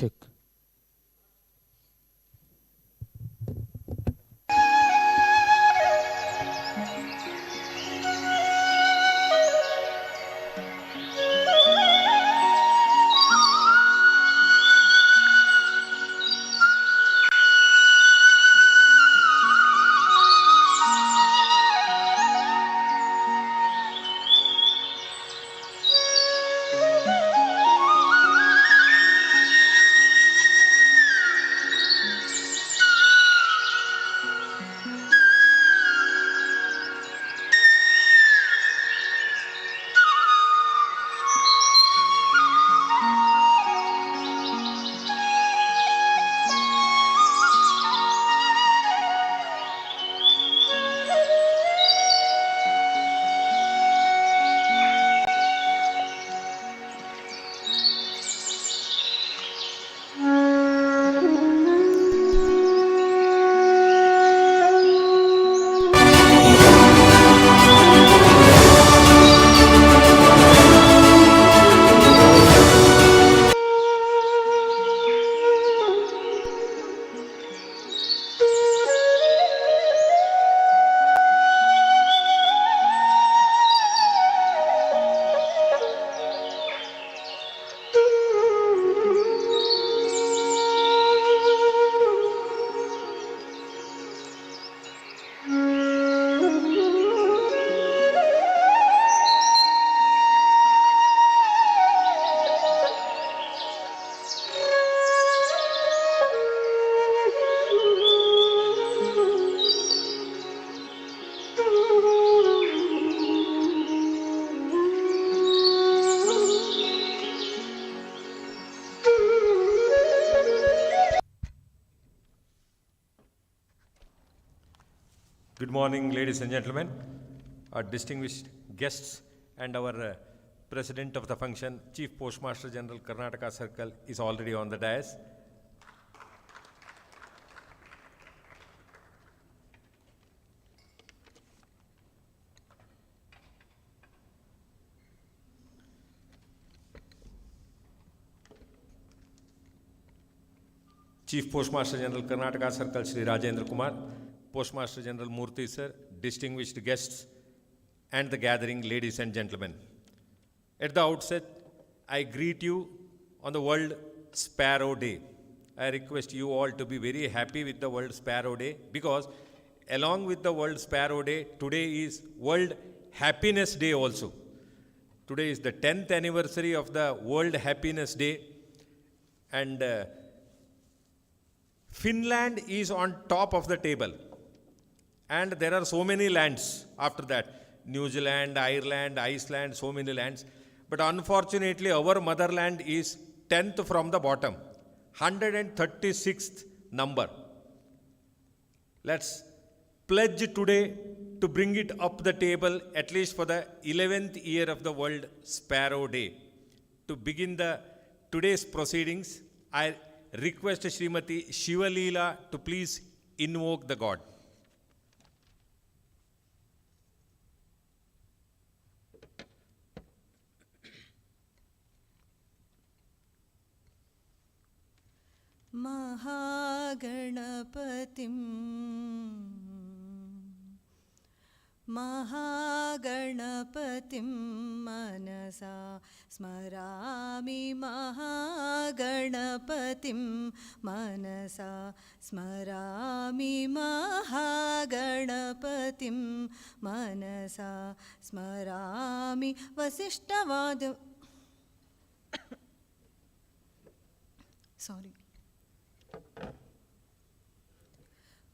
Check. Good morning, ladies and gentlemen, our distinguished guests, and our President of the function, Chief Postmaster General, Karnataka Circle, is already on the dais. Chief Postmaster General, Karnataka Circle, Shri Rajendra Kumar, Postmaster General Murthy sir, distinguished guests, and the gathering ladies and gentlemen. At the outset, I greet you on the World Sparrow Day. I request you all to be very happy with the World Sparrow Day, because along with the World Sparrow Day, today is World Happiness Day also. Today is the 10th anniversary of the World Happiness Day, and Finland is on top of the table. And there are so many lands after that. New Zealand, Ireland, Iceland, so many lands. But unfortunately, our motherland is 10th from the bottom. 136th number. Let's pledge today to bring it up the table, at least for the 11th year of the World Sparrow Day. To begin today's proceedings, I request Srimati Shivalila to please invoke the God. महागणपतिं मनसा स्मरामि महागणपतिं मनसा स्मरामि महागणपतिं मनसा स्मरामि वसिष्ठवाद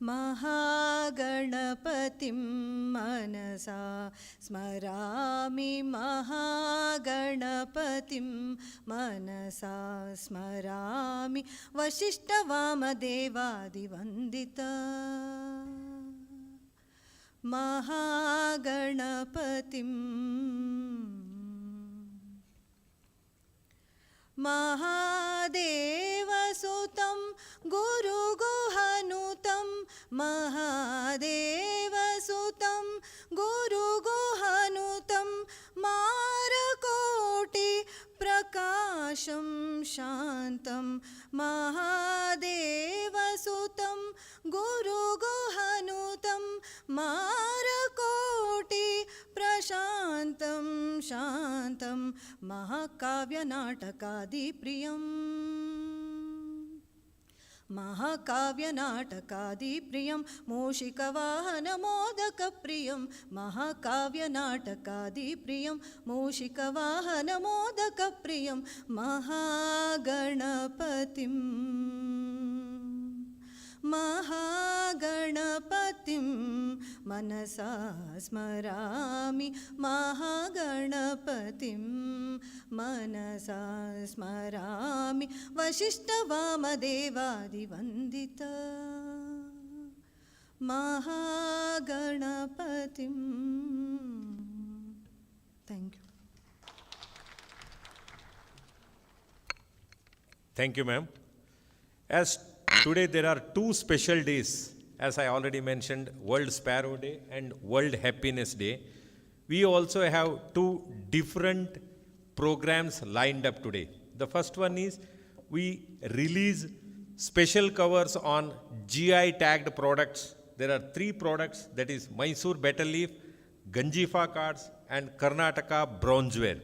महागणपतिं मनसा स्मरामि महागणपतिं मनसा स्मरामि वसिष्ठवामदेवादिवन्दिता महागणपतिं महादेवसुतं गुरुगुहनुतं महादेवसुतं गुरुगुहनुतं मारकोटि प्रकाशं शान्तिप्रकाशं शान्तं महादेवसुतं गुरुगुहनुतं मारकोटि प्रशान्तं शान्तं महाकाव्यनाटकादिप्रियम् महाकाव्यनाटकादिप्रियं मूषिकवाहनमोदकप्रियं महाकाव्यनाटकादिप्रियं मूषिकवाहनमोदकप्रियं महागणपतिं मनसा स्मरामि महागणपतिं मनसा स्मरामि वसिष्ठवामदेवादिवन्दित महागणपतिं thank you Thank you, ma'am. As today there are two special days, as I already mentioned, World Sparrow Day and World Happiness Day. We also have two different programs lined up today. The first one is we release special covers on GI tagged products. There are three products, that is Mysore Betel Leaf, Ganjifa cards and Karnataka bronzeware.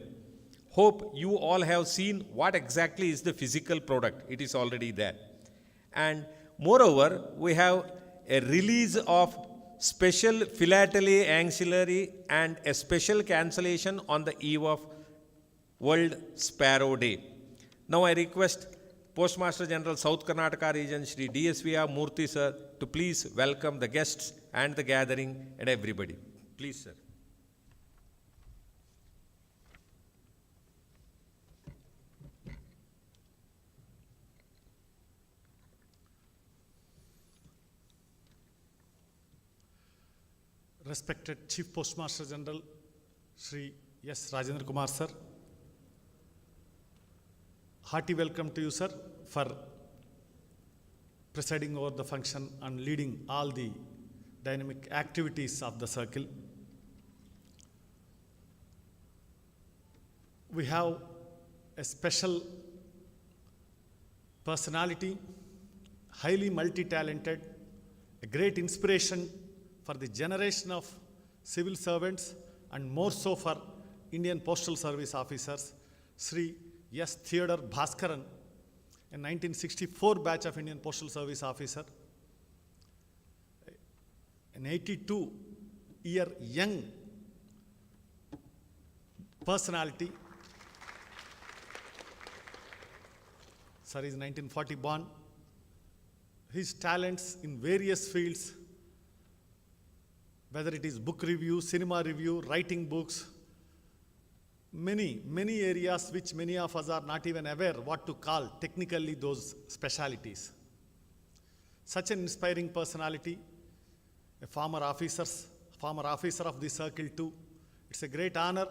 Hope you all have seen what exactly is the physical product. It is already there. And moreover, we have a release of special philately ancillary and a special cancellation on the eve of World Sparrow Day. Now I request Postmaster General South Karnataka Region Shri DSVR Murthy sir to please welcome the guests and the gathering and everybody. Please sir. Respected Chief Postmaster General Shri S. Rajendra Kumar sir, hearty welcome to you sir for presiding over the function and leading all the dynamic activities of the circle. We have a special personality, highly multi-talented, a great inspiration for the generation of civil servants and more so for Indian Postal Service officers, Sri S. Theodore Bhaskaran, a 1964 batch of Indian Postal Service officer, an 82-year young personality. Sir is 1940 born. His talents in various fields, whether it is book review, cinema review, writing books, many areas which many of us are not even aware what to call technically those specialities. Such an inspiring personality, a former officer of the circle too. It's a great honor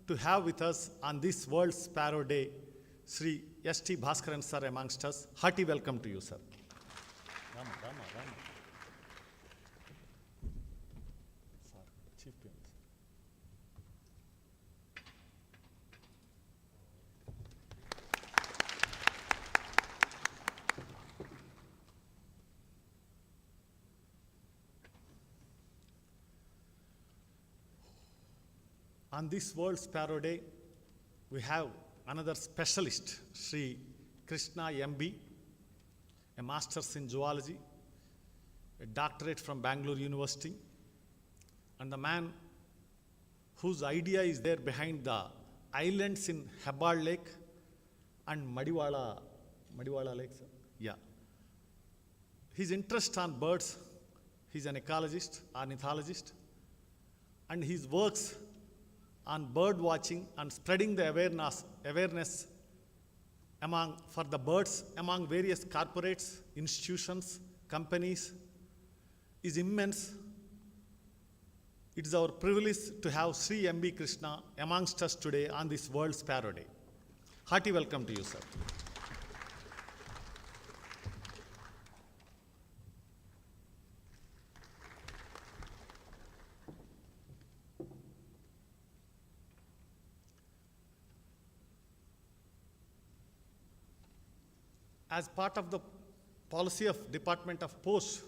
to have with us on this World Sparrow Day, Sri S.T. Bhaskaran sir amongst us. Hearty welcome to you, sir. Rama. Sir, Chief Prince. On this World Sparrow Day, we have another specialist, Sri Krishna M.B., a master's in zoology, a doctorate from Bangalore University, and the man whose idea is there behind the islands in Hebbal Lake and Madiwala Lake, sir? Yeah. His interest on birds, he's an ecologist, ornithologist, and his works on bird watching and spreading the awareness for the birds among various corporates, institutions, companies is immense. It is our privilege to have Sri M.B. Krishna amongst us today on this World Sparrow Day. Hearty welcome to you, sir. as part of the policy of Department of Post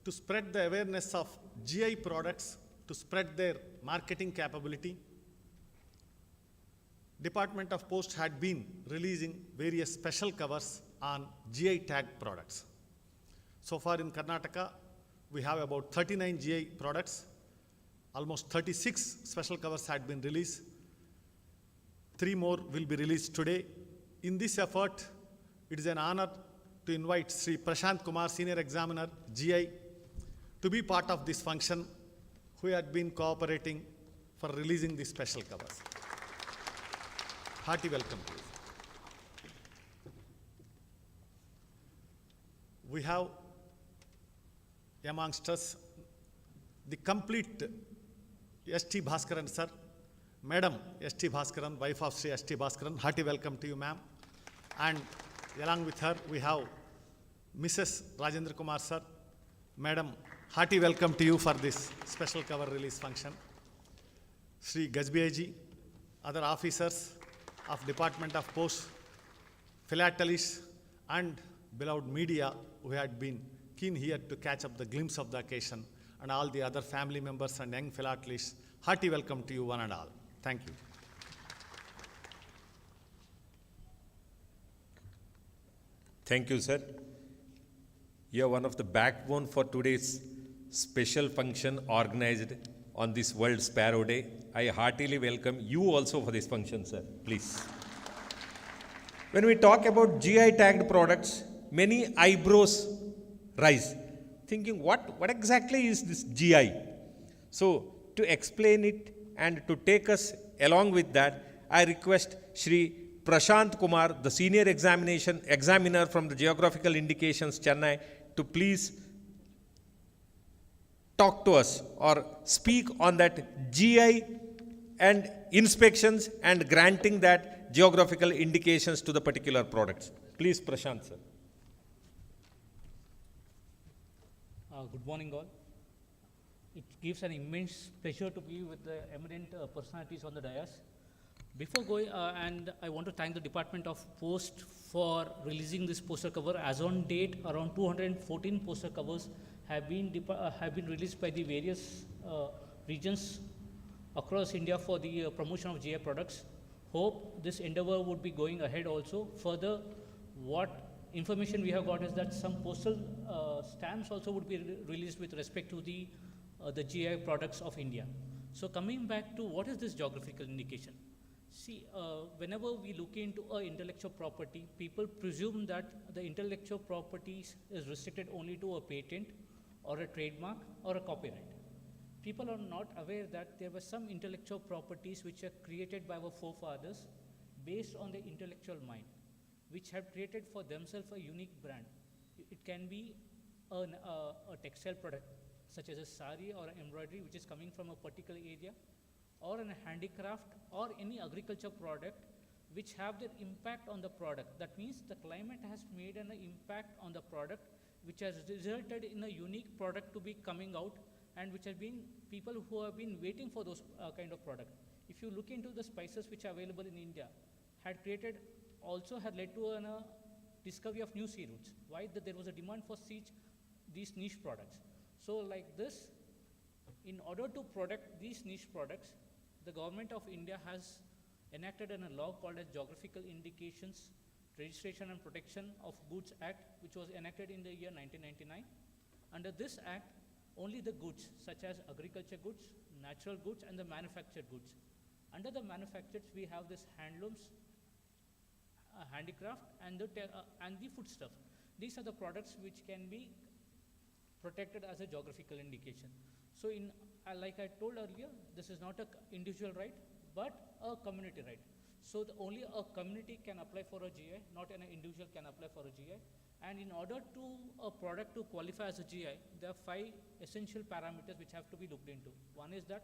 to spread the awareness of GI products, to spread their marketing capability, Department of Post had been releasing various special covers on GI tagged products. So far in Karnataka, we have about 39 GI products. Almost 36 special covers had been released. 3 more will be released today. In this effort, it is an honor to invite Sri Prashant Kumar, Senior Examiner, GI, to be part of this function, who had been cooperating for releasing these special covers. Hearty welcome to you. We have amongst us the complete S.T. Bhaskaran sir, Madam S.T. Bhaskaran, wife of Sri S.T. Bhaskaran. Hearty welcome to you, ma'am. And along with her, we have Mrs. Rajendra Kumar sir. Madam, hearty welcome to you for this special cover release function. Sri Gajbiaji, other officers of Department of Post, philatelists, and beloved media who had been keen here to catch up the glimpse of the occasion, and all the other family members and young philatelists, hearty welcome to you one and all. Thank you. Thank you, sir. You are one of the backbone for today's special function organized on this World Sparrow Day. I heartily welcome you also for this function, sir. Please. When we talk about GI tagged products, many eyebrows rise, thinking what exactly is this GI? So to explain it and to take us along with that, I request Shri Prashant Kumar, the Senior Examiner from the Geographical Indications, Chennai, to please talk to us or speak on that GI and inspections and granting that geographical indications to the particular products. Please, Prashant, sir. Good morning, all. It gives an immense pleasure to be with the eminent personalities on the dais. Before going, and I want to thank the Department of Post for releasing this poster cover. As on date, around 214 poster covers have been released by the various regions across India for the promotion of GI products. Hope this endeavor would be going ahead also. Further, what information we have got is that some postal stamps also would be released with respect to the GI products of India. So coming back to what is this geographical indication? See, whenever we look into intellectual property, people presume that the intellectual property is restricted only to a patent or a trademark or a copyright. People are not aware that there were some intellectual properties which are created by our forefathers based on the intellectual mind, which have created for themselves a unique brand. It can be a textile product, such as a sari or embroidery, which is coming from a particular area, or a handicraft, or any agriculture product, which have their impact on the product. That means the climate has made an impact on the product, which has resulted in a unique product to be coming out, and which have been people who have been waiting for those kind of product. If you look into the spices which are available in India, had led to a discovery of new sea routes. Why? That there was a demand for these niche products. So like this, in order to protect these niche products, the government of India has enacted a law called as Geographical Indications, Registration and Protection of Goods Act, which was enacted in the year 1999. Under this act, only the goods such as agriculture goods, natural goods, and the manufactured goods. Under the manufactured, we have this handlooms, handicraft, and the foodstuff. These are the products which can be protected as a geographical indication. So like I told earlier, this is not an individual right, but a community right. So only a community can apply for a GI, not an individual can apply for a GI. And in order to a product to qualify as a GI, there are 5 essential parameters which have to be looked into. One is that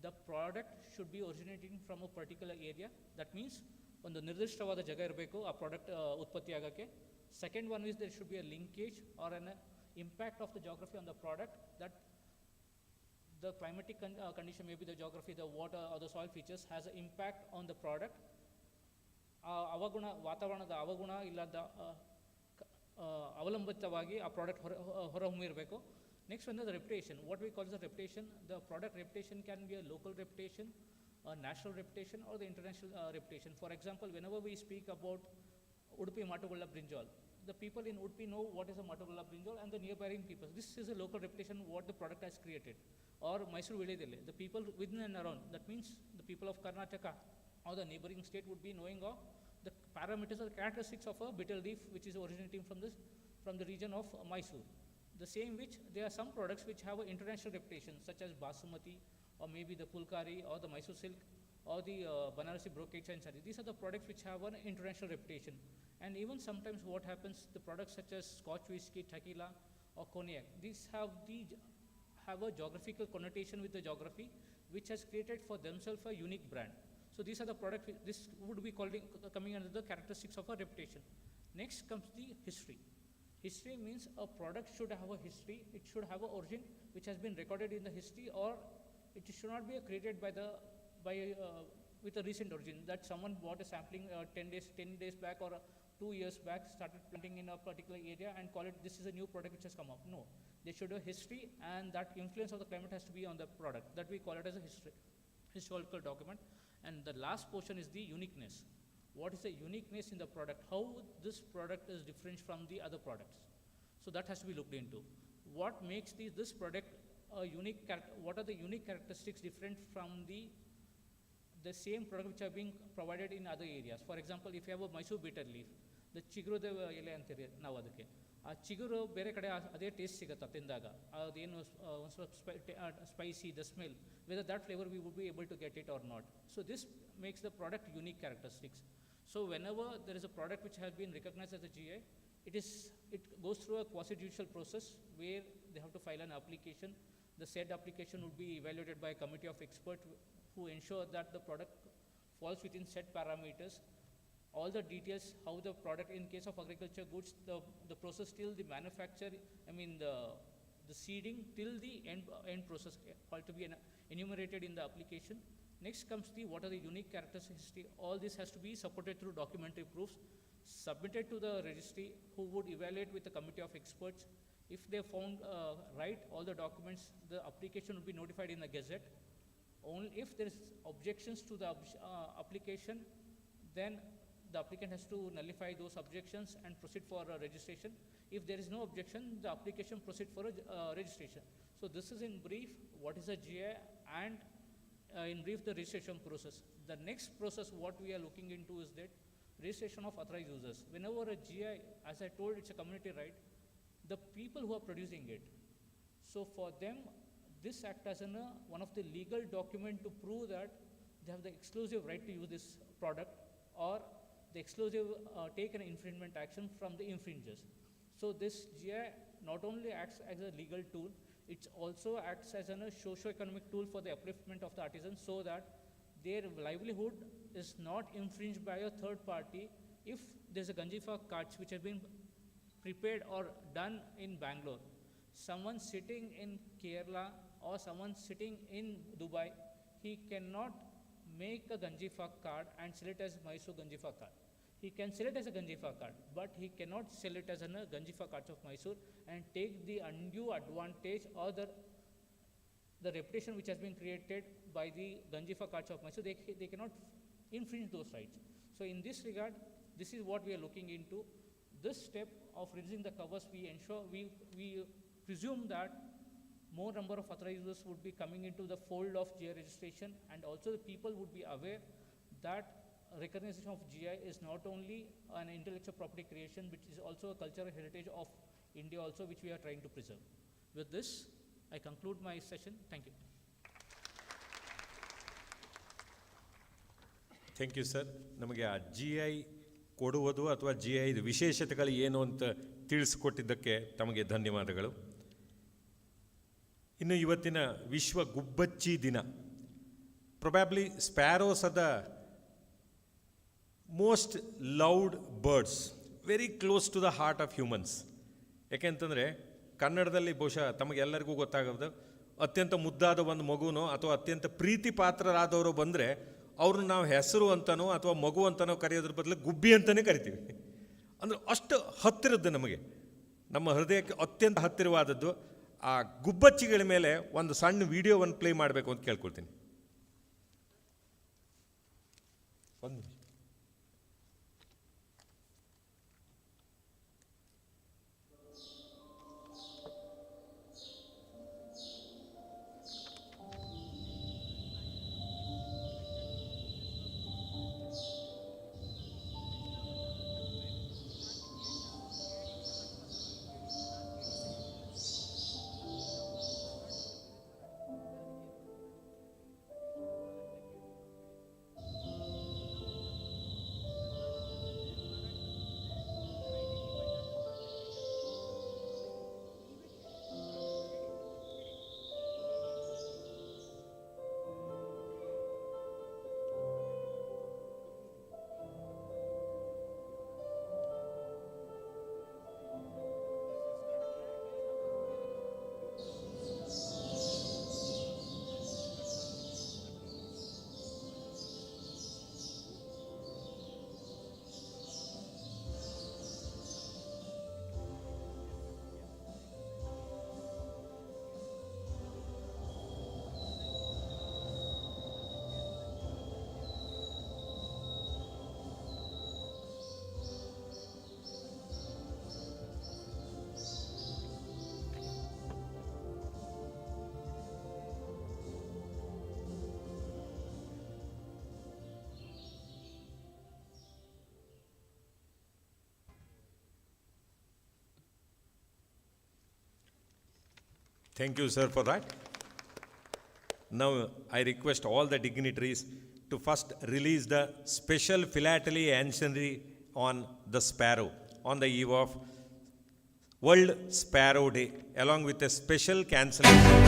the product should be originating from a particular area. That means ಒಂದು ನಿರ್ದಿಷ್ಟವಾದ ಜಾಗ ಇರಬೇಕು ಆ product ಉತ್ಪತ್ತಿ ಆಗೋಕ್ಕೆ. Second one is there should be a linkage or an impact of the geography on the product, that the climatic condition, maybe the geography, the water or the soil features has an impact on the product. ಆ ಅವಗುಣ ವಾತಾವರಣದ ಅವಗುಣ ಇಲ್ಲದ ಅವಲಂಬಿತವಾಗಿ ಆ product ಹೊರಹೊಮ್ಮಿರಬೇಕು. Next ಒಂದು reputation. What we call the reputation. The product reputation can be a local reputation, a national reputation, or the international reputation. For example, whenever we speak about Udupi Mattugulla brinjal, the people in Udupi know what is a Mattugulla brinjal, and the neighboring people. This is a local reputation what the product has created. Or Mysore Viledile, the people within and around. That means the people of Karnataka or the neighboring state would be knowing of the parameters or characteristics of a betel leaf which is originating from the region of Mysore. The same which there are some products which have an international reputation, such as Basmati, or maybe the Pulkari, or the Mysore silk, or the Banarasi brocade and sari. These are the products which have an international reputation. And even sometimes what happens, the products such as Scotch whisky, tequila, or cognac, these have a geographical connotation with the geography, which has created for themselves a unique brand. So these are the products, this would be coming under the characteristics of a reputation. Next comes the history. History means a product should have a history, it should have an origin which has been recorded in the history, or it should not be created with a recent origin, that someone bought a sampling 10 days back or 2 years back, started planting in a particular area and call it this is a new product which has come up. No, they should have history, and that influence of the climate has to be on the product. That we call it as a historical document. And the last portion is the uniqueness. What is the uniqueness in the product? How this product is different from the other products? So that has to be looked into. What makes this product a unique what are the unique characteristics different from the same product which are being provided in other areas? For example, if you have a Mysore betel leaf, the ಚಿಗುರುದ ಎಲೆ ಅಂತೀರಿ ನಾವು ಅದಕ್ಕೆ, ಆ ಚಿಗುರು ಬೇರೆ ಕಡೆ ಅದೇ taste ಸಿಗುತ್ತೆ ತಿಂದಾಗ, ಅದೇನು ಒಂದು ಸ್ವಲ್ಪ spicy, the smell, whether that flavour we would be able to get it or not. So this makes the product unique characteristics. So whenever there is a product which has been recognized as a GI, it goes through a quasi-judicial process where they have to file an application. The said application would be evaluated by a committee of experts who ensure that the product falls within set parameters. All the details, how the product, in case of agriculture goods, the process till the manufacture, the seeding till the end process, all to be enumerated in the application. Next comes what are the unique characteristics. All this has to be supported through documentary proofs, submitted to the registry, who would evaluate with the committee of experts. If they found right all the documents, the application will be notified in the Gazette. Only if there is objections to the application, then the applicant has to nullify those objections and proceed for registration. If there is no objection, the application proceed for registration. So this is in brief what is a GI, and in brief the registration process. The next process what we are looking into is that registration of authorized users. Whenever a GI, as I told, it's a community right, the people who are producing it, so for them this act as one of the legal document to prove that they have the exclusive right to use this product, or the exclusive take an infringement action from the infringers. So this GI not only acts as a legal tool, it also acts as a socio-economic tool for the upliftment of the artisans, so that their livelihood is not infringed by a third party. If there's a Ganjifa cards which have been prepared or done in Bangalore, someone sitting in Kerala or someone sitting in Dubai, he cannot make a Ganjifa card and sell it as Mysore Ganjifa card. He can sell it as a Ganjifa card, but he cannot sell it as a Ganjifa cards of Mysore and take the undue advantage or the reputation which has been created by the Ganjifa cards of Mysore. They cannot infringe those rights. So in this regard, this is what we are looking into. This step of releasing the covers, we ensure, we presume that more number of authorized users would be coming into the fold of GI registration, and also the people would be aware that recognition of GI is not only an intellectual property creation, which is also a cultural heritage of India also, which we are trying to preserve. With this, I conclude my session. Thank you. Thank you sir. ನಮಗೆ ಆ GI ಕೊಡುವುದು ಅಥವಾ GI ವಿಶೇಷತೆಗಳು ಏನು ಅಂತ ತಿಳಿಸಿಕೊಟ್ಟಿದ್ದಕ್ಕೆ ತಮಗೆ ಧನ್ಯವಾದಗಳು. ಇನ್ನು ಇವತ್ತಿನ ವಿಶ್ವ ಗುಬ್ಬಚ್ಚಿ ದಿನ. Probably sparrows are the most loud birds, very close to the heart of humans. ಯಾಕೆಂತಂದರೆ ಕನ್ನಡದಲ್ಲಿ ಬಹುಶಃ ತಮಗೆಲ್ಲರಿಗೂ ಗೊತ್ತಾಗೋದು, ಅತ್ಯಂತ ಮುದ್ದಾದ ಒಂದು ಮಗುನೋ ಅಥವಾ ಅತ್ಯಂತ ಪ್ರೀತಿ ಪಾತ್ರರಾದವರು ಬಂದರೆ ಅವ್ರನ್ನ ನಾವು ಹೆಸರು ಅಂತನೋ ಅಥವಾ ಮಗು ಅಂತನೋ ಕರೆಯೋದ್ರ ಬದಲು ಗುಬ್ಬಿ ಅಂತಲೇ ಕರಿತೀವಿ. ಅಂದರೆ ಅಷ್ಟು ಹತ್ತಿರದ್ದು ನಮಗೆ, ನಮ್ಮ ಹೃದಯಕ್ಕೆ ಅತ್ಯಂತ ಹತ್ತಿರವಾದದ್ದು. ಆ ಗುಬ್ಬಚ್ಚಿಗಳ ಮೇಲೆ ಒಂದು ಸಣ್ಣ ವಿಡಿಯೋವನ್ನು ಪ್ಲೇ ಮಾಡಬೇಕು ಅಂತ ಕೇಳ್ಕೊಳ್ತೀನಿ. ಒಂದು ನಿಮಿಷ. Thank you, sir, for that. Now, I request all the dignitaries to first release the special philately ancillary on the sparrow on the eve of World Sparrow Day, along with a special cancellation.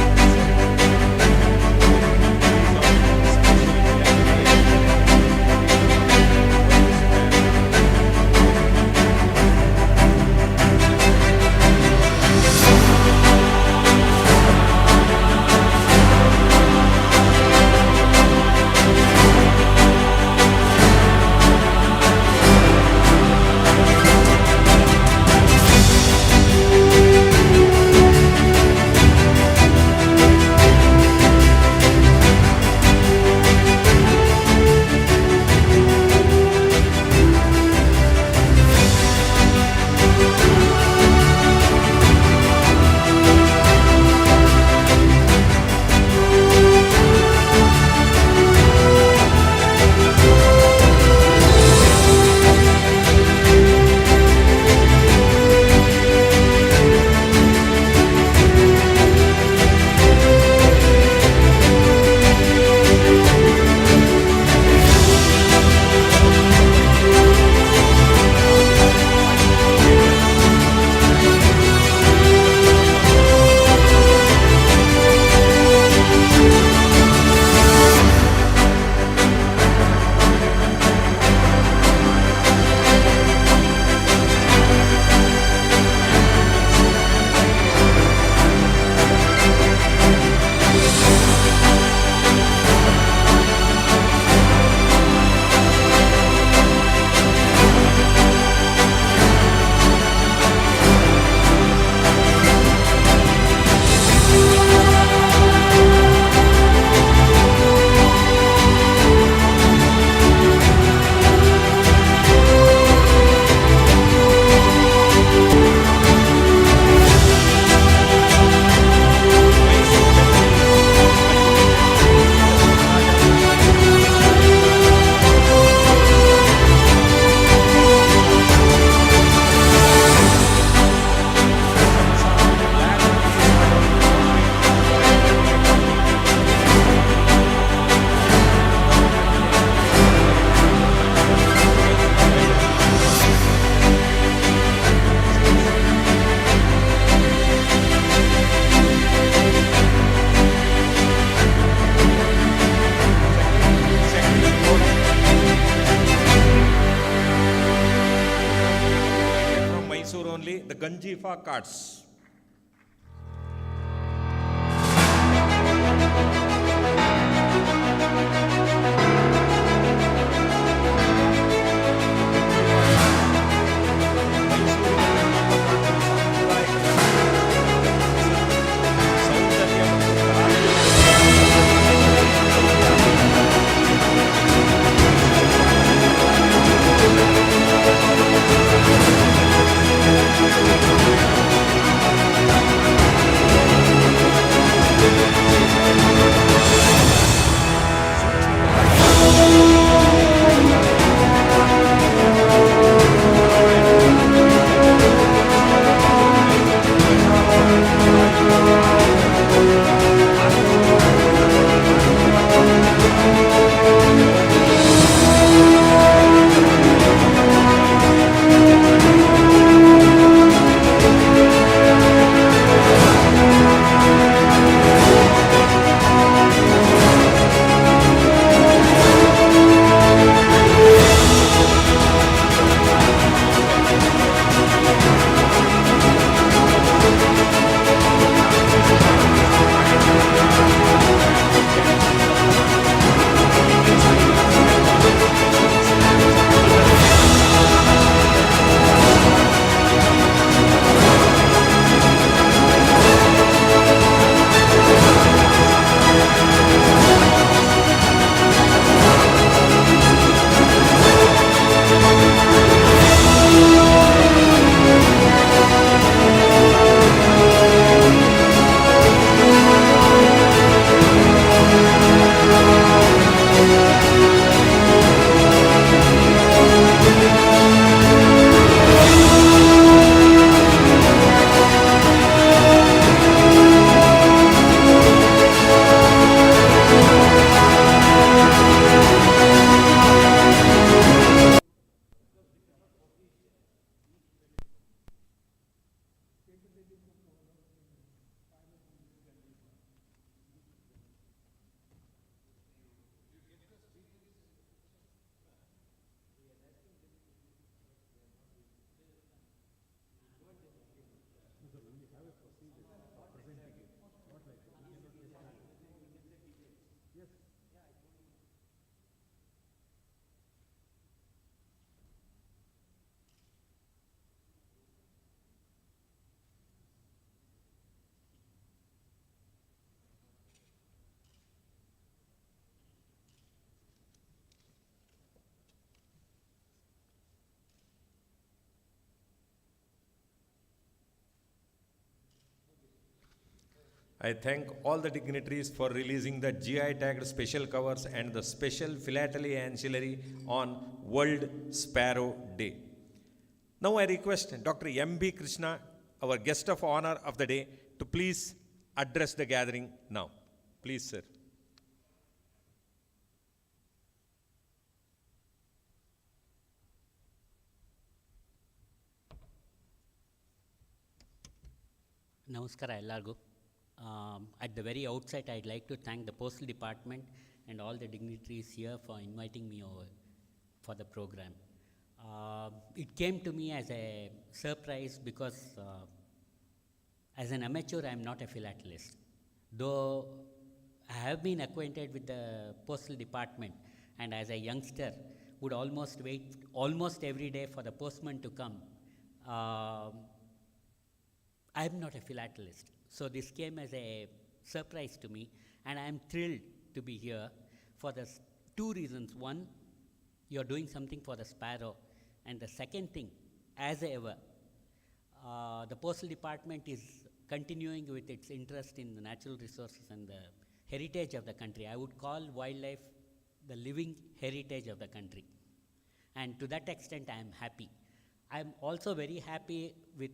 The Ganjifa cards. I thank all the dignitaries for releasing the GI tagged special covers and the special philately ancillary on World Sparrow Day. Now I request Dr. M.B. Krishna, our guest of honor of the day, to please address the gathering now. Please, sir. Namaskara ellargu. At the very outset, I'd like to thank the Postal Department and all the dignitaries here for inviting me over for the program. It came to me as a surprise because as an amateur, I'm not a philatelist. Though I have been acquainted with the Postal Department, and as a youngster would almost wait almost every day for the postman to come. I am not a philatelist, so this came as a surprise to me, and I am thrilled to be here for the two reasons. One, you are doing something for the sparrow, and the second thing, as ever, the Postal Department is continuing with its interest in the natural resources and the heritage of the country. I would call wildlife the living heritage of the country, and to that extent, I am happy. I am also very happy with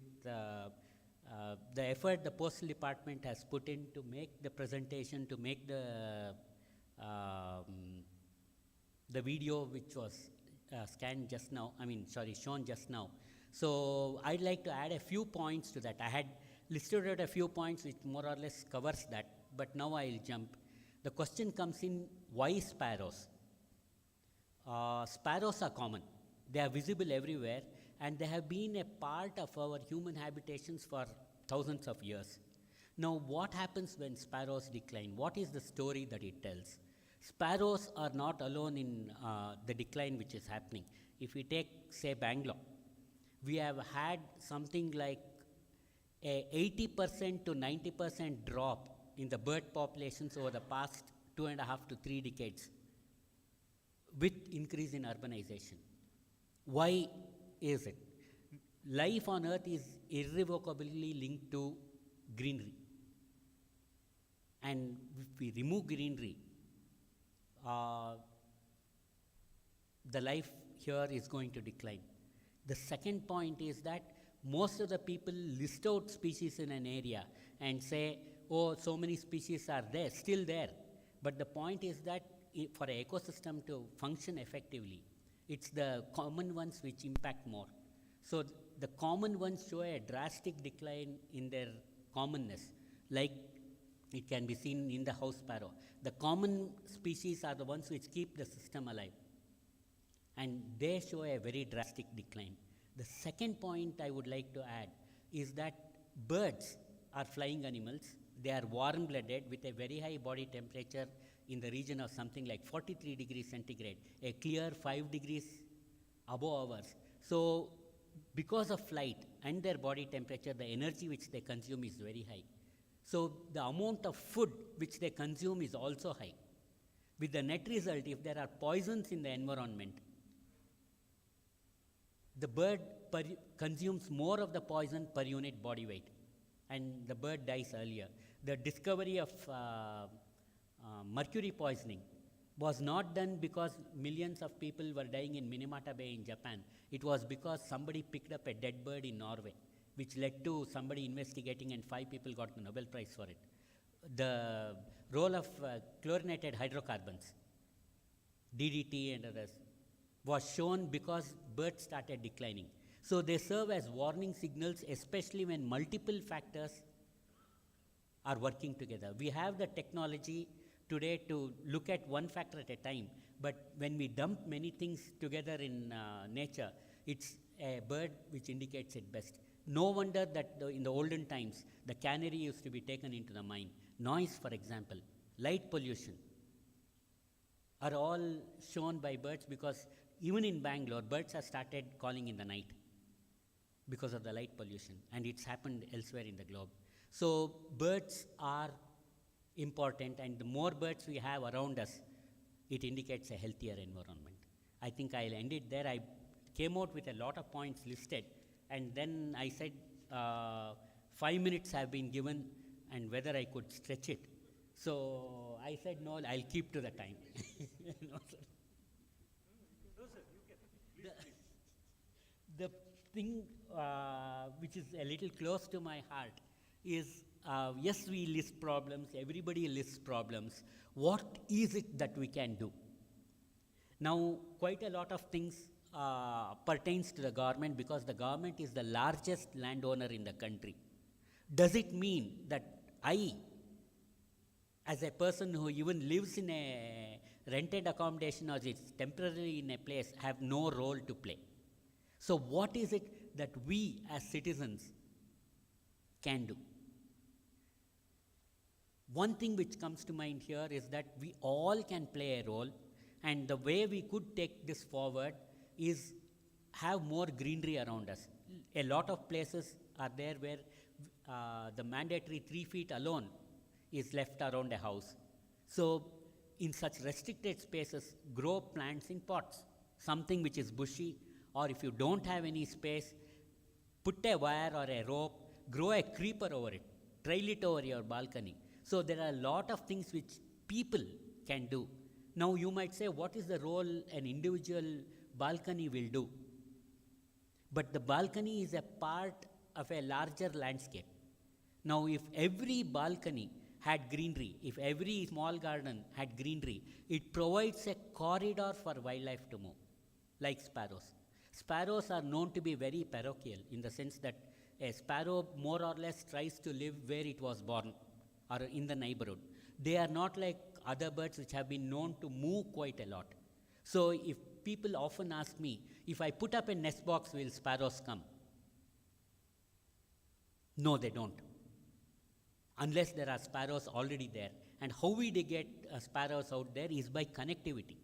the effort the Postal Department has put in to make the presentation, to make the video which was shown just now. So I'd like to add a few points to that. I had listed out a few points which more or less covers that, but now I'll jump. The question comes in, why sparrows? Sparrows are common. They are visible everywhere, and they have been a part of our human habitations for thousands of years. Now, what happens when sparrows decline? What is the story that it tells? Sparrows are not alone in the decline which is happening. If we take, say, Bangalore, we have had something like a 80% to 90% drop in the bird populations over the past 2.5 to 3 decades with increase in urbanization. Why is it? Life on earth is irrevocably linked to greenery. And if we remove greenery, the life here is going to decline. The second point is that most of the people list out species in an area and say, oh, so many species are there, still there. But the point is that for an ecosystem to function effectively, it's the common ones which impact more. So the common ones show a drastic decline in their commonness, like it can be seen in the house sparrow. The common species are the ones which keep the system alive, and they show a very drastic decline. The second point I would like to add is that birds are flying animals. They are warm-blooded with a very high body temperature in the region of something like 43 degrees centigrade, a clear 5 degrees above ours. So because of flight and their body temperature, the energy which they consume is very high. So the amount of food which they consume is also high. With the net result, if there are poisons in the environment, the bird consumes more of the poison per unit body weight, and the bird dies earlier. The discovery of mercury poisoning was not done because millions of people were dying in Minamata Bay in Japan. It was because somebody picked up a dead bird in Norway, which led to somebody investigating, and 5 people got the Nobel Prize for it. The role of chlorinated hydrocarbons, DDT and others, was shown because birds started declining. So they serve as warning signals, especially when multiple factors are working together. We have the technology today to look at one factor at a time, but when we dump many things together in nature, it's a bird which indicates it best. No wonder that in the olden times, the canary used to be taken into the mine. Noise, for example, light pollution are all shown by birds, because even in Bangalore, birds have started calling in the night because of the light pollution, and it's happened elsewhere in the globe. So birds are important, and the more birds we have around us, it indicates a healthier environment. I think I'll end it there. I came out with a lot of points listed, and then I said 5 minutes have been given, and whether I could stretch it. So I said, no, I'll keep to the time. No, sir. The thing which is a little close to my heart is, yes, we list problems, everybody lists problems. What is it that we can do? Now, quite a lot of things pertains to the government because the government is the largest landowner in the country. Does it mean that I, as a person who even lives in a rented accommodation or is temporarily in a place, have no role to play? So what is it that we as citizens can do? One thing which comes to mind here is that we all can play a role, and the way we could take this forward is have more greenery around us. A lot of places are there where the mandatory 3 feet alone is left around a house. So in such restricted spaces, grow plants in pots, something which is bushy, or if you don't have any space, put a wire or a rope, grow a creeper over it, trail it over your balcony. So there are a lot of things which people can do. Now you might say, what is the role an individual balcony will do? But the balcony is a part of a larger landscape. Now if every balcony had greenery, if every small garden had greenery, it provides a corridor for wildlife to move, like sparrows. Sparrows are known to be very parochial in the sense that a sparrow more or less tries to live where it was born or in the neighborhood. They are not like other birds which have been known to move quite a lot. So if people often ask me, if I put up a nest box, will sparrows come? No, they don't. Unless there are sparrows already there. And how we get sparrows out there is by connectivity.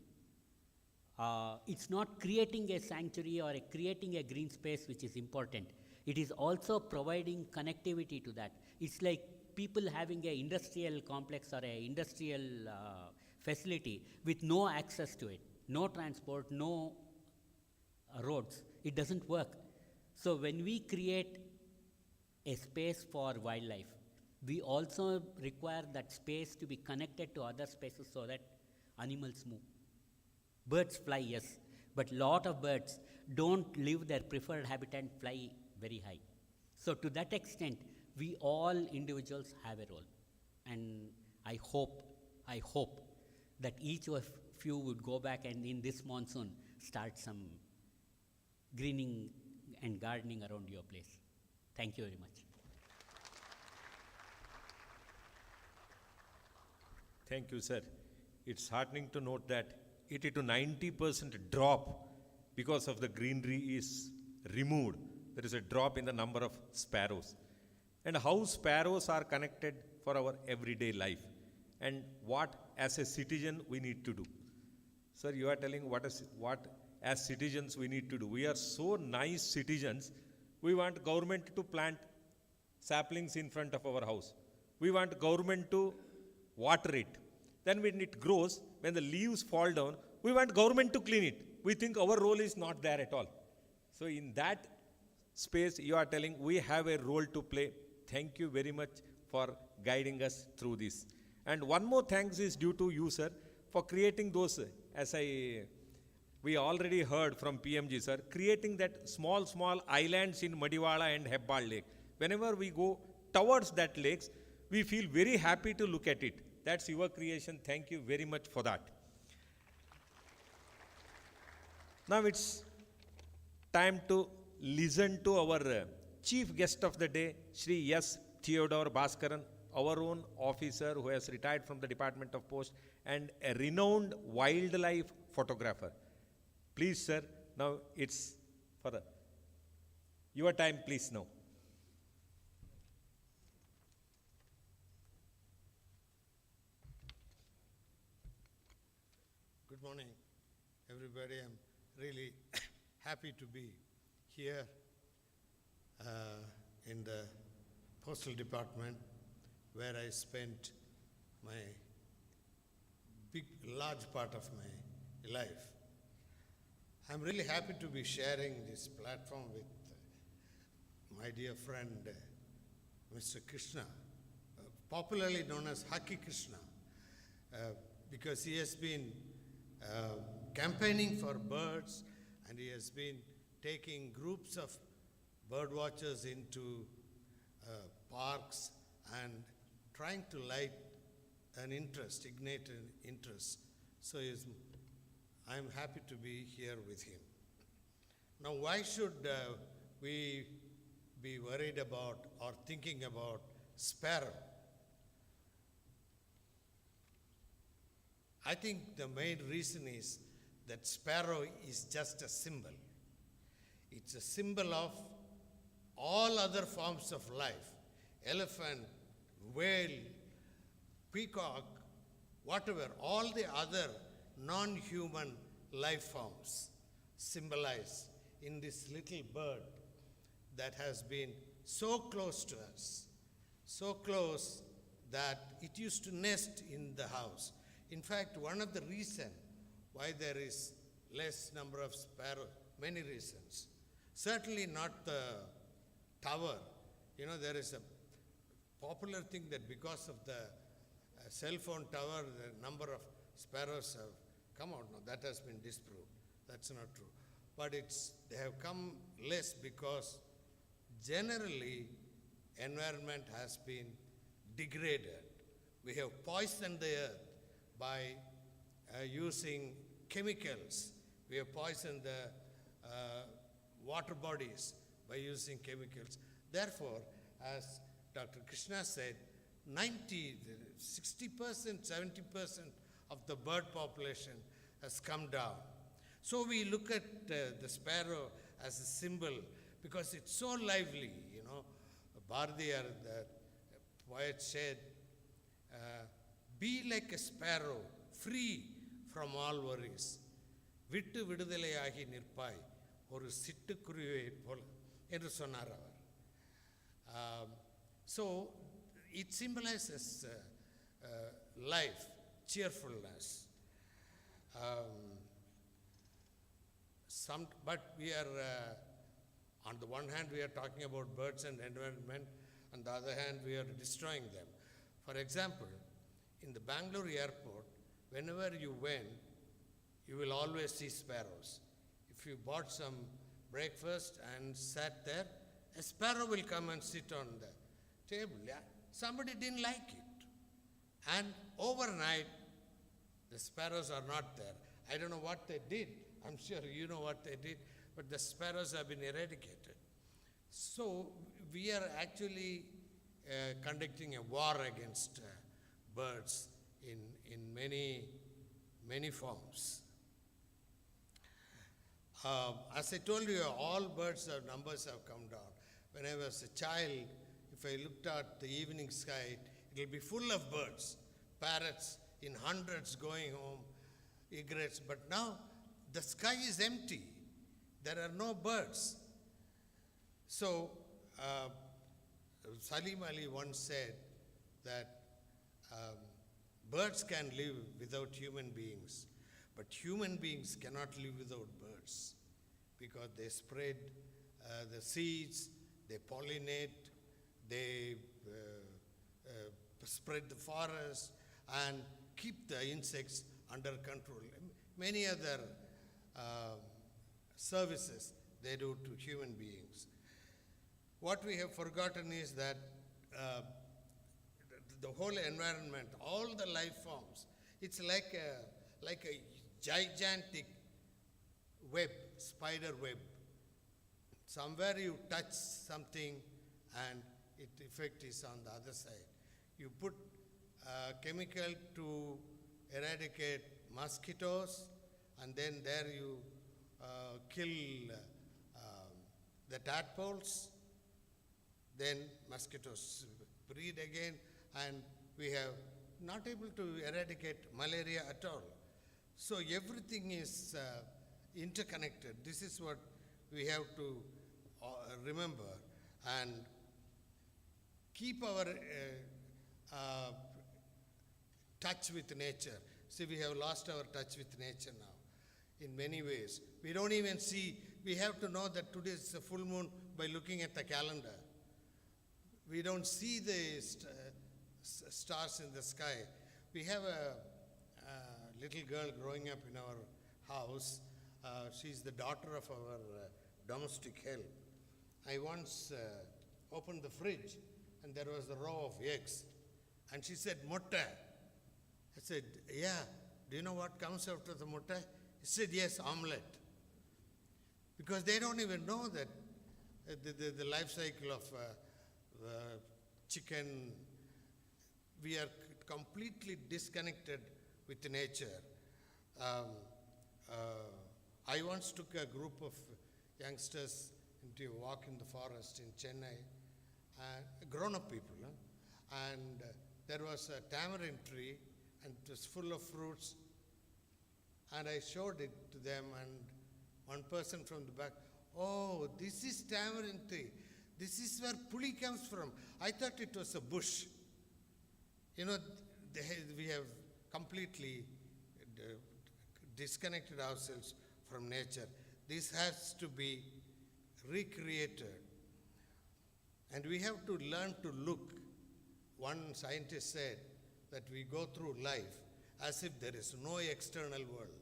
It's not creating a sanctuary or creating a green space which is important. It is also providing connectivity to that. It's like people having an industrial complex or an industrial facility with no access to it, no transport, no roads. It doesn't work. So when we create a space for wildlife, we also require that space to be connected to other spaces so that animals move. Birds fly, yes, but lot of birds don't live their preferred habitat and fly very high. So to that extent, we all individuals have a role. And I hope that each of you would go back and in this monsoon start some greening and gardening around your place. Thank you very much. Thank you, sir. It's heartening to note that 80 to 90% drop because of the greenery is removed. There is a drop in the number of sparrows. And how sparrows are connected for our everyday life and what as a citizen we need to do. Sir, you are telling what as citizens we need to do. We are so nice citizens. We want government to plant saplings in front of our house. We want government to water it. Then when it grows, when the leaves fall down, we want government to clean it. We think our role is not there at all. So in that space, you are telling we have a role to play. Thank you very much for guiding us through this. And one more thanks is due to you, sir, for creating those, we already heard from PMG, sir, creating that small islands in Madiwala and Hebbal Lake. Whenever we go towards that lakes, we feel very happy to look at it. That's your creation. Thank you very much for that. Now it's time to listen to our chief guest of the day, Shri S. Theodore Bhaskaran, our own officer who has retired from the Department of Post and a renowned wildlife photographer. Please, sir, now it's for your time, please now. Good morning, everybody. I'm really happy to be here in the Postal Department, where I spent my large part of my life. I'm really happy to be sharing this platform with my dear friend, Mr. Krishna, popularly known as Haki Krishna, because he has been campaigning for birds, and he has been taking groups of bird watchers into parks and trying to light an interest, ignite an interest. So I'm happy to be here with him. Now, why should we be worried about or thinking about sparrow? I think the main reason is that sparrow is just a symbol. It's a symbol of all other forms of life. Elephant, whale, peacock, whatever, all the other non-human life forms symbolized in this little bird that has been so close to us, so close that it used to nest in the house. In fact, one of the reasons why there is less number of sparrows, many reasons. Certainly not the tower. You know, there is a popular thing that because of the cell phone tower, the number of sparrows have come out. No, that has been disproved. That's not true. But they have come less because generally environment has been degraded. We have poisoned the earth by using chemicals. We have poisoned the water bodies by using chemicals. Therefore, as Dr. Krishna said, 60%, 70% of the bird population has come down. So we look at the sparrow as a symbol because it's so lively, you know. Bhardiyar, the poet said, be like a sparrow, free from all worries. விட்டு விடுதலையாகி நிற்பாய் ஒரு சிட்டுக்குருவியை போல என்று சொன்னார் அவர். So it symbolizes life, cheerfulness. But we are, on the one hand, we are talking about birds and environment, on the other hand, we are destroying them. For example, in the Bangalore airport, whenever you went, you will always see sparrows. If you bought some breakfast and sat there, a sparrow will come and sit on the table. Yeah? Somebody didn't like it. And overnight, the sparrows are not there. I don't know what they did. I'm sure you know what they did, but the sparrows have been eradicated. So we are actually conducting a war against birds in many forms. As I told you, all birds' numbers have come down. When I was a child, if I looked at the evening sky, it will be full of birds, parrots in hundreds going home, egrets. But now the sky is empty. There are no birds. So Salim Ali once said that birds can live without human beings, but human beings cannot live without birds because they spread the seeds, they pollinate, they spread the forest and keep the insects under control. Many other services they do to human beings. What we have forgotten is that the whole environment, all the life forms, it's like a gigantic web, spider web. Somewhere you touch something and its effect is on the other side. You put chemical to eradicate mosquitoes, and then there you kill the tadpoles, then mosquitoes breed again, and we have not able to eradicate malaria at all. So everything is interconnected. This is what we have to remember and keep our touch with nature. See, we have lost our touch with nature now in many ways. We don't even see, we have to know that today is a full moon by looking at the calendar. We don't see the stars in the sky. We have a little girl growing up in our house. She's the daughter of our domestic help. I once opened the fridge and there was a row of eggs. And she said, "Mutta." I said, "Yeah, do you know what comes after the mutta?" He said, "Yes, omelette." Because they don't even know that the life cycle of chicken. We are completely disconnected with nature. I once took a group of youngsters into a walk in the forest in Chennai, grown-up people, and there was a tamarind tree and it was full of fruits, and I showed it to them, and one person from the back, "Oh, this is tamarind tree. This is where puli comes from. I thought it was a bush." You know, we have completely disconnected ourselves from nature. This has to be recreated. And we have to learn to look. One scientist said that we go through life as if there is no external world.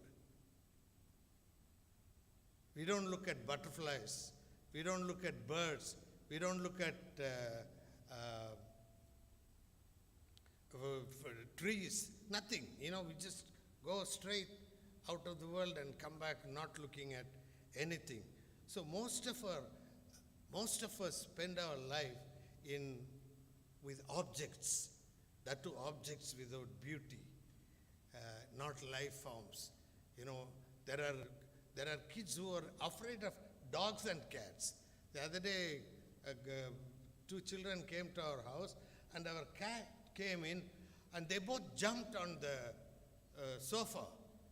We don't look at butterflies. We don't look at birds. We don't look at trees, nothing. You know, we just go straight out of the world and come back not looking at anything. So most of us spend our life with objects, that too objects without beauty, not life forms. You know, there are kids who are afraid of dogs and cats. The other day, two children came to our house, and our cat came in, and they both jumped on the sofa.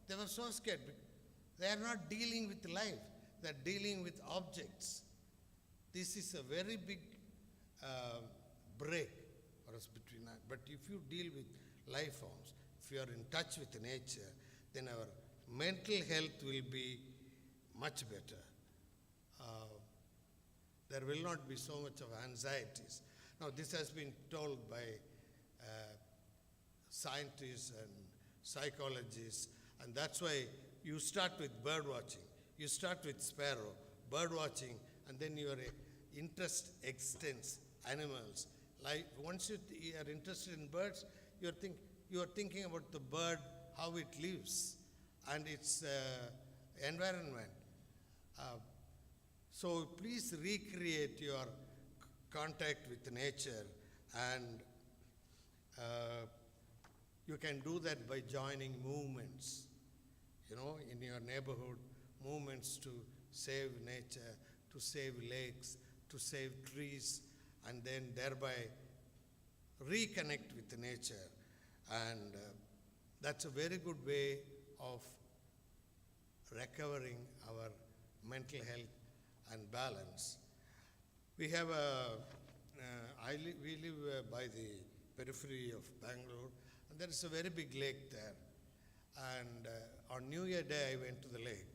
They were so scared. They are not dealing with life. They are dealing with objects. This is a very big break for us between us. But if you deal with life forms, if you are in touch with nature, then our mental health will be much better. There will not be so much of anxieties. Now, this has been told by scientists and psychologists, and that's why you start with bird watching. You start with sparrow, bird watching, and then your interest extends animals. Like once you are interested in birds, you are thinking about the bird, how it lives, and its environment. So please recreate your contact with nature, and you can do that by joining movements, you know, in your neighborhood, movements to save nature, to save lakes, to save trees, and then thereby reconnect with nature. And that's a very good way of recovering our mental health and balance. We have we live by the periphery of Bangalore, and there is a very big lake there. And on New Year Day, I went to the lake.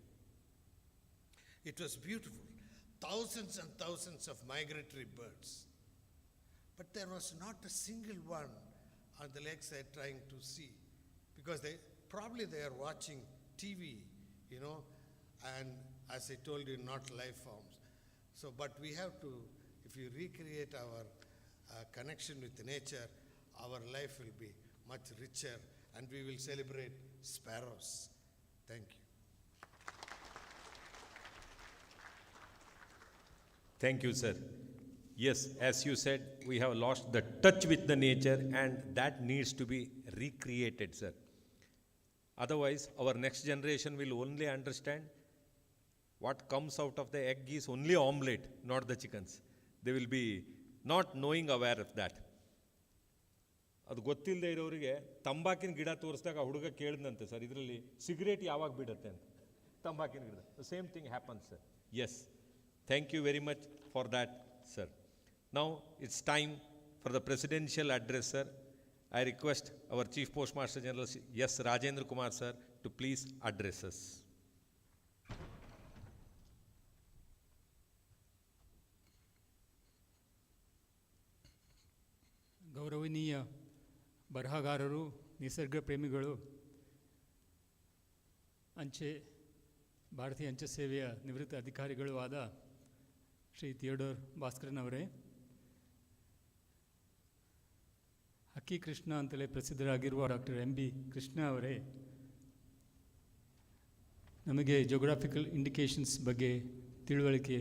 It was beautiful. Thousands and thousands of migratory birds. But there was not a single one on the lakeside trying to see, because they are watching TV, you know, and as I told you, not life forms. So, but we have to, if you recreate our connection with nature, our life will be much richer, and we will celebrate sparrows. Thank you. Thank you, sir. Yes, as you said, we have lost the touch with the nature, and that needs to be recreated, sir. Otherwise, our next generation will only understand what comes out of the egg is only omelette, not the chickens. They will be not knowing aware of that. ಅದು ಗೊತ್ತಿಲ್ಲದೆ ಇರೋರಿಗೆ ತಂಬಾಕಿನ ಗಿಡ ತೋರಿಸಿದಾಗ ಹುಡುಗ ಕೇಳಿದಂತೆ sir, ಇದರಲ್ಲಿ cigarette ಯಾವಾಗ ಬಿಡುತ್ತೆ ಅಂತ, ತಂಬಾಕಿನ ಗಿಡ. The same thing happens sir. Yes, thank you very much for that sir. Now it's time for the presidential address, sir. I request our Chief Postmaster General S. Rajendra Kumar, sir, to please address us. गौरवनीय ಬರಹಗಾರರು, ನಿಸರ್ಗ ಪ್ರೇಮಿಗಳು, ಭಾರತೀಯ ಅಂಚೆ ಸೇವೆಯ ನಿವೃತ್ತ ಅಧಿಕಾರಿಗಳು ಆದ Shri Theodore Bhaskaran ಅವರೇ, ಹಕ್ಕಿ ಕೃಷ್ಣ ಅಂತಲೇ ಪ್ರಸಿದ್ಧರಾಗಿರುವ ಡಾಕ್ಟರ್ MB ಕೃಷ್ಣ ಅವರೇ, ನಮಗೆ ಜೋಗ್ರಾಫಿಕಲ್ ಇಂಡಿಕೇಶನ್ಸ್ ಬಗ್ಗೆ ತಿಳುವಳಿಕೆ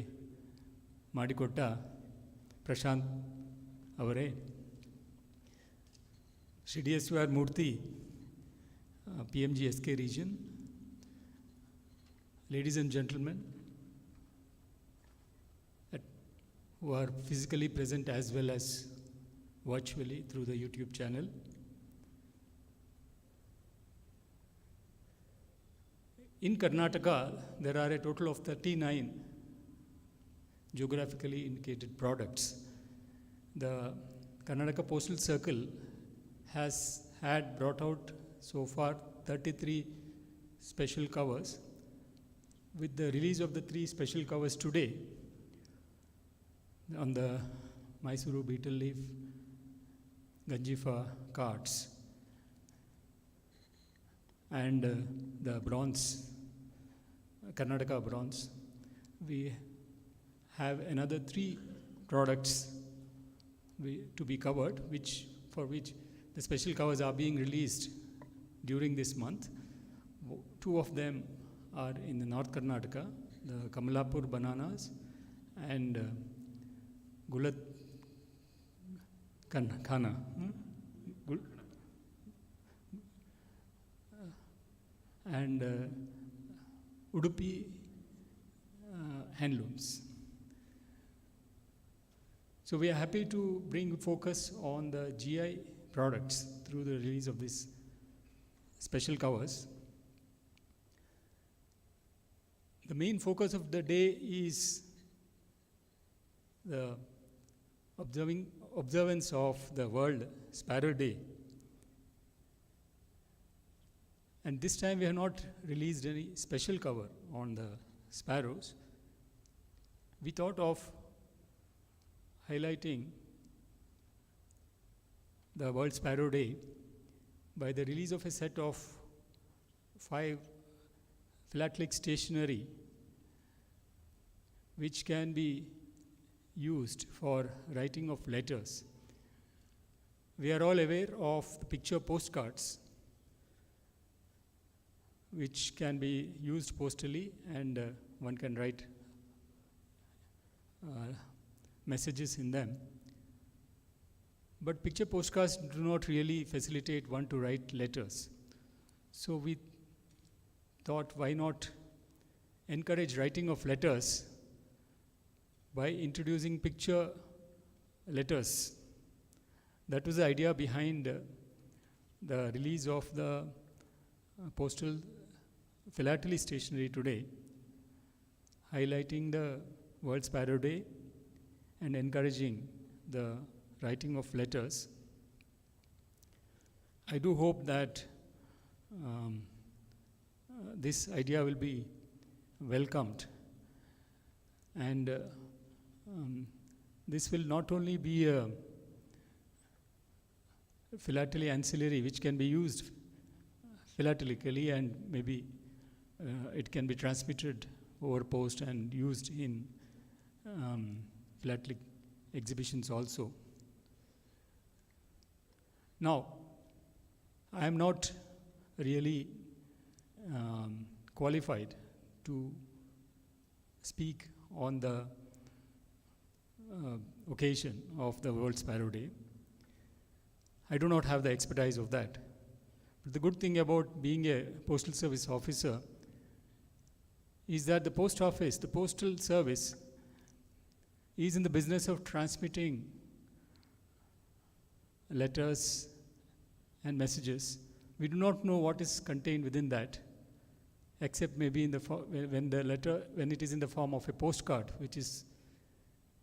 ಮಾಡಿಕೊಟ್ಟ ಪ್ರಶಾಂತ್ ಅವರೇ, Shri DSR Murthy, PMG SK region, ladies and gentlemen who are physically present as well as virtually through the YouTube channel. In Karnataka, there are a total of 39 geographically indicated products. The Karnataka Postal Circle has had brought out so far 33 special covers. With the release of the 3 special covers today on the Mysuru beetle leaf Ganjifa cards and the bronze, Karnataka bronze, we have another 3 products to be covered, for which the special covers are being released during this month. 2 of them are in the North Karnataka, the Kamalapur bananas and Gulat Khana. And Udupi handlooms. So we are happy to bring focus on the GI products through the release of these special covers. The main focus of the day is the observance of the World Sparrow Day. And this time we have not released any special cover on the sparrows. We thought of highlighting the World Sparrow Day by the release of a set of 5 philatelic stationery which can be used for writing of letters. We are all aware of the picture postcards which can be used postally and one can write messages in them. But picture postcards do not really facilitate one to write letters. So we thought, why not encourage writing of letters by introducing picture letters. That was the idea behind the release of the postal philately stationery today, highlighting the World Sparrow Day and encouraging the writing of letters. I do hope that this idea will be welcomed, and this will not only be a philately ancillary which can be used philatelically, and maybe it can be transmitted over post and used in philatelic exhibitions also. Now, I am not really qualified to speak on the occasion of the World Sparrow Day. I do not have the expertise of that. But the good thing about being a postal service officer is that the post office, the postal service, is in the business of transmitting letters and messages. We do not know what is contained within that, except maybe in the when it is in the form of a postcard, which is,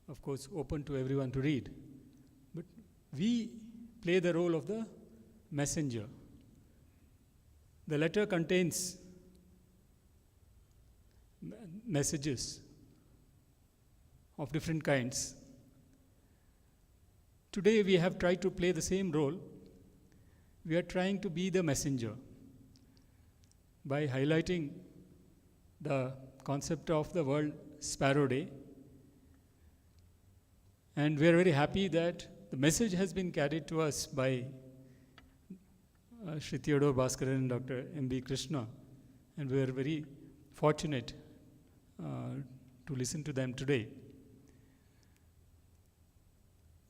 of course, open to everyone to read. But we play the role of the messenger. The letter contains messages of different kinds. Today we have tried to play the same role we are trying to be the messenger by highlighting the concept of the World Sparrow Day. And we are very happy that the message has been carried to us by Shri Theodore Bhaskaran and Dr. M.B. Krishna. And we are very fortunate to listen to them today.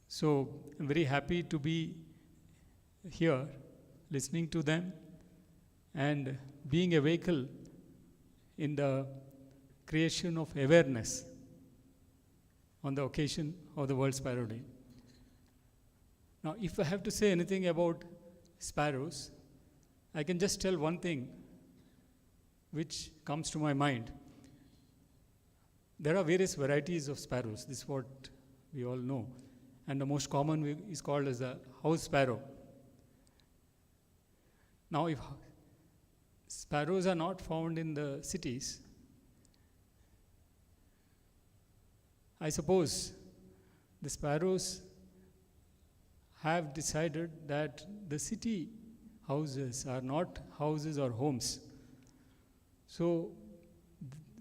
So I'm very happy to be here listening to them and being a vehicle in the creation of awareness on the occasion of the World Sparrow Day. Now, if I have to say anything about sparrows, I can just tell one thing which comes to my mind. There are various varieties of sparrows. This is what we all know. And the most common is called as the house sparrow. Now, if sparrows are not found in the cities, I suppose the sparrows have decided that the city houses are not houses or homes. So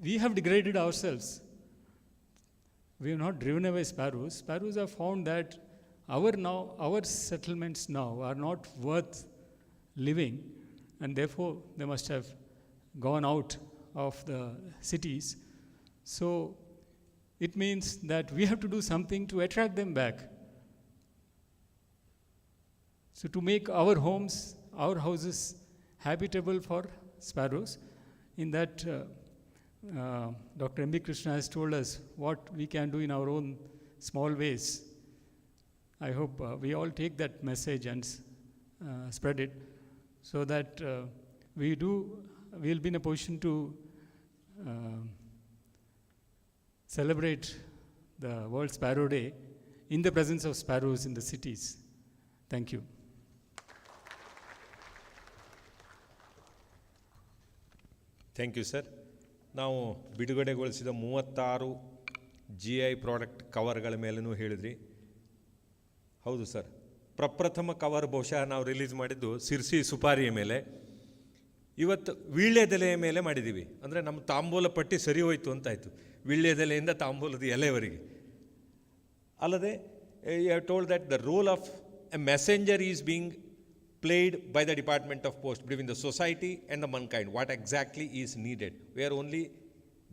we have degraded ourselves. We have not driven away sparrows. Sparrows have found that our settlements now are not worth living, and therefore they must have gone out of the cities. So it means that we have to do something to attract them back. So to make our homes, our houses habitable for sparrows, in that Dr. M.B. Krishna has told us what we can do in our own small ways. I hope we all take that message and spread it, so that we'll be in a position to celebrate the World Sparrow Day in the presence of sparrows in the cities. Thank you. Thank you sir. ನಾವು ಬಿಡುಗಡೆಗೊಳಿಸಿದ 36 GI product ಕವರ್ಗಳ ಮೇಲೂ ಹೇಳಿದ್ರಿ. ಹೌದು sir, ಪ್ರಪ್ರಥಮ cover ಬಹುಶಃ ನಾವು release ಮಾಡಿದ್ದು ಸಿರ್ಸಿ ಸುಪಾರಿಯ ಮೇಲೆ. ಇವತ್ತು ವೀಳ್ಯದೆಲೆಯ ಮೇಲೆ ಮಾಡಿದ್ದೀವಿ. ಅಂದರೆ ನಮ್ಮ ತಾಂಬೂಲ ಪಟ್ಟಿ ಸರಿ ಹೋಯಿತು ಅಂತಾಯಿತು, ವೀಳ್ಯದೆಲೆಯಿಂದ ತಾಂಬೂಲದ ಎಲೆವರೆಗೆ. ಅಲ್ಲದೆ you have told that the role of a messenger is being played by the Department of Post between the society and the mankind. What exactly is needed? We are only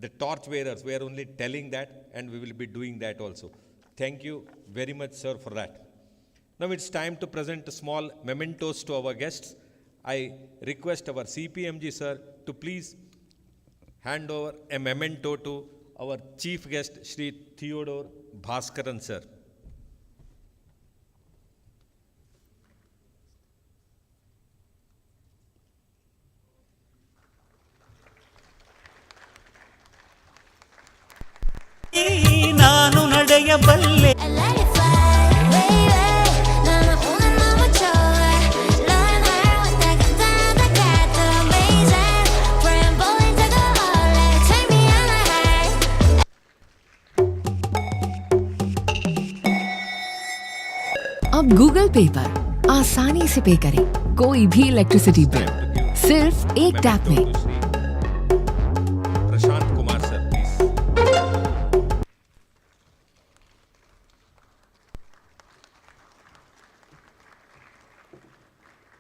the torch bearers. We are only telling that, and we will be doing that also. Thank you very much, sir, for that. Now it's time to present small mementos to our guests. I request our CPMG sir to please hand over a memento to our chief guest, Shri Theodore Bhaskaran sir. ನಾನು ನಡೆಯಬಲ್ಲೆ. अब Google पे पर आसानी से पे करें कोई भी इलेक्ट्रिसिटी बिल सिर्फ एक टैप में. Prashant Kumar sir, please.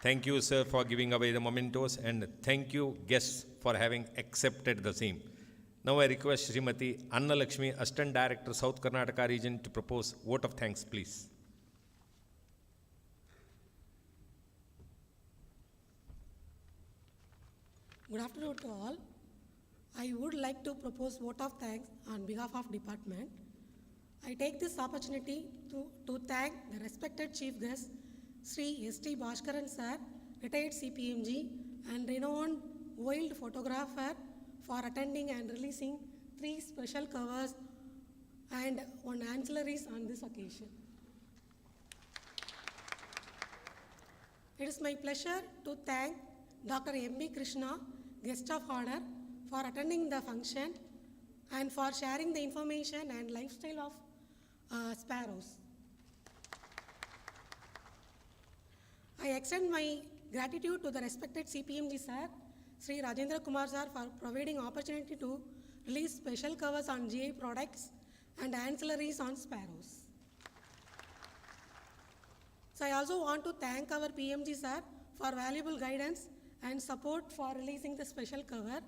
Thank you, sir, for giving away the mementos, and thank you, guests, for having accepted the same. Now I request Srimati Anna Lakshmi, Assistant Director, South Karnataka Region, to propose vote of thanks, please. Good afternoon to all. I would like to propose vote of thanks on behalf of department. I take this opportunity to thank the respected chief guest, Sri S.T. Bhaskaran sir, retired CPMG and renowned wild photographer, for attending and releasing 3 special covers and 1 ancillaries on this occasion. It is my pleasure to thank Dr. M.B. Krishna, guest of honor, for attending the function and for sharing the information and lifestyle of sparrows. I extend my gratitude to the respected CPMG sir, Sri Rajendra Kumar sir, for providing opportunity to release special covers on GI products and ancillaries on sparrows. So I also want to thank our PMG sir for valuable guidance and support for releasing the special cover.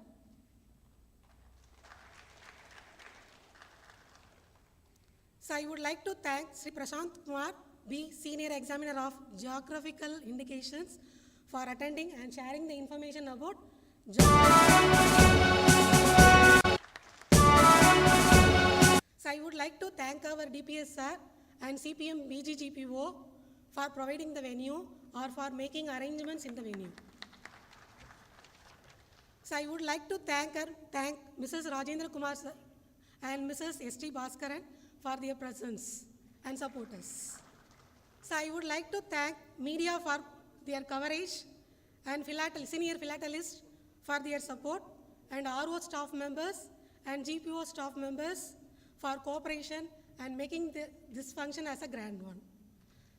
So I would like to thank Sri Prashant Kumar, B, Senior Examiner of Geographical Indications, for attending and sharing the information about So I would like to thank our DPS sir and CPM BGGPO for providing the venue or for making arrangements in the venue. So I would like to thank Mrs. Rajendra Kumar sir and Mrs. S.T. Bhaskaran for their presence and support us. So I would like to thank media for their coverage and senior philatelists for their support, and RO staff members and GPO staff members for cooperation and making this function as a grand one.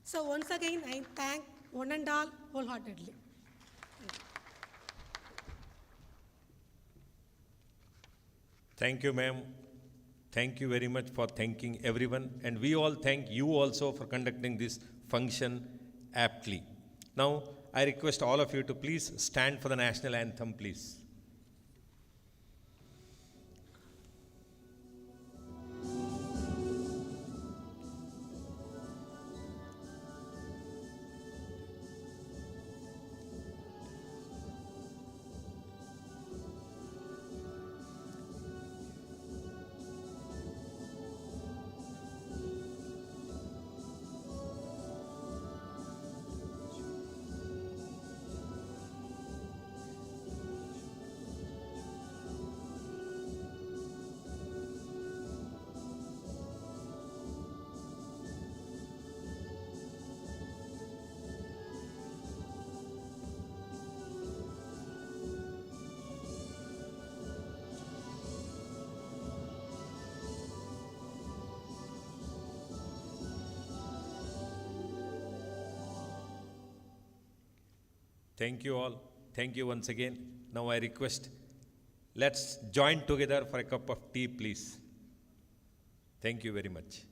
So once again, I thank one and all wholeheartedly. Thank you, ma'am. Thank you very much for thanking everyone. And we all thank you also for conducting this function aptly. Now, I request all of you to please stand for the national anthem, please. Thank you all. Thank you once again. Now I request, let's join together for a cup of tea, please. Thank you very much.